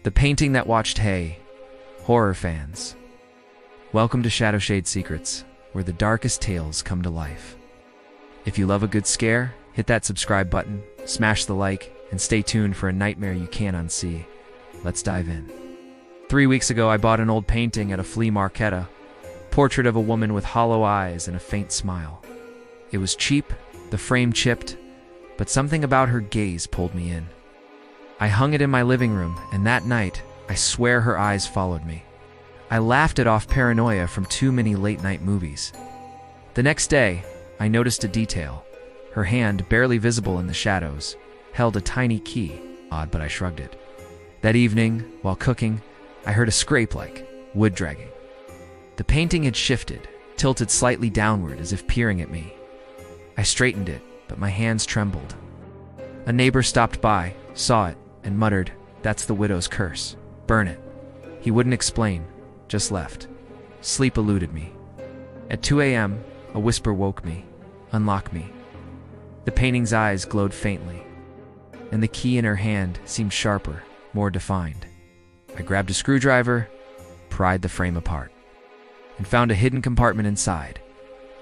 The painting that watched Hey, horror fans. Welcome to ShadowShadeSecrets, where the darkest tales come to life. If you love a good scare, hit that subscribe button, smash the like, and stay tuned for a nightmare you can't unsee. Let's dive in. 3 weeks ago, I bought an old painting at a flea market, a portrait of a woman with hollow eyes and a faint smile. It was cheap, the frame chipped, but something about her gaze pulled me in. I hung it in my living room, and that night, I swear her eyes followed me. I laughed it off paranoia from too many late-night movies. The next day, I noticed a detail. Her hand, barely visible in the shadows, held a tiny key. Odd, but I shrugged it. That evening, while cooking, I heard a scrape like wood dragging. The painting had shifted, tilted slightly downward as if peering at me. I straightened it, but my hands trembled. A neighbor stopped by, saw it, and muttered, "That's the widow's curse. Burn it." He wouldn't explain, just left. Sleep eluded me. At 2 a.m., a whisper woke me. "Unlock me." The painting's eyes glowed faintly, and the key in her hand seemed sharper, more defined. I grabbed a screwdriver, pried the frame apart, and found a hidden compartment inside,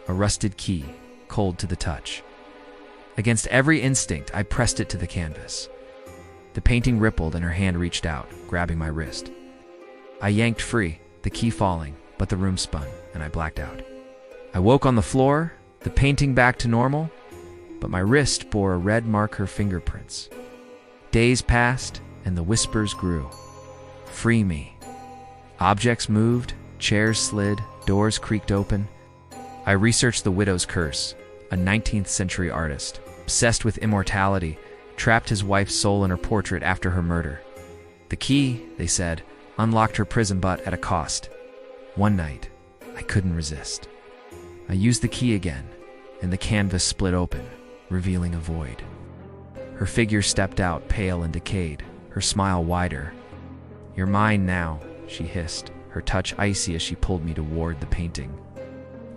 a rusted key, cold to the touch. Against every instinct, I pressed it to the canvas. The painting rippled and her hand reached out, grabbing my wrist. I yanked free, the key falling, but the room spun, and I blacked out. I woke on the floor, the painting back to normal, but my wrist bore a red mark her fingerprints. Days passed, and the whispers grew. "Free me." Objects moved, chairs slid, doors creaked open. I researched the widow's curse, a 19th century artist, obsessed with immortality, trapped his wife's soul in her portrait after her murder. The key, they said, unlocked her prison, but at a cost. One night, I couldn't resist. I used the key again, and the canvas split open, revealing a void. Her figure stepped out, pale and decayed, her smile wider. "You're mine now," she hissed, her touch icy as she pulled me toward the painting.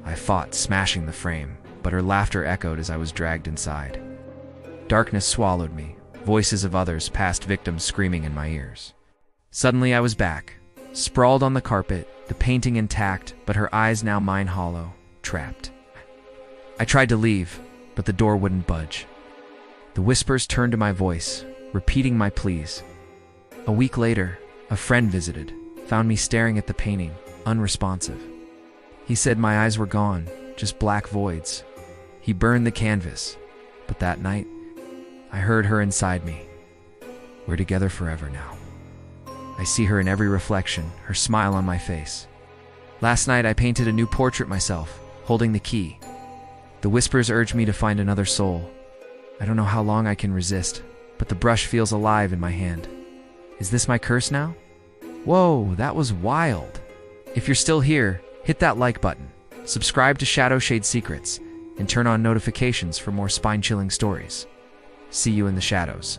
I fought, smashing the frame, but her laughter echoed as I was dragged inside. Darkness swallowed me, voices of others, past victims screaming in my ears. Suddenly I was back, sprawled on the carpet, the painting intact, but her eyes now mine hollow, trapped. I tried to leave, but the door wouldn't budge. The whispers turned to my voice, repeating my pleas. A week later, a friend visited, found me staring at the painting, unresponsive. He said my eyes were gone, just black voids. He burned the canvas, but that night, I heard her inside me. We're together forever now. I see her in every reflection, her smile on my face. Last night I painted a new portrait myself, holding the key. The whispers urge me to find another soul. I don't know how long I can resist, but the brush feels alive in my hand. Is this my curse now? Whoa, that was wild. If you're still here, hit that like button, subscribe to ShadowShadeSecrets, and turn on notifications for more spine-chilling stories. See you in the shadows.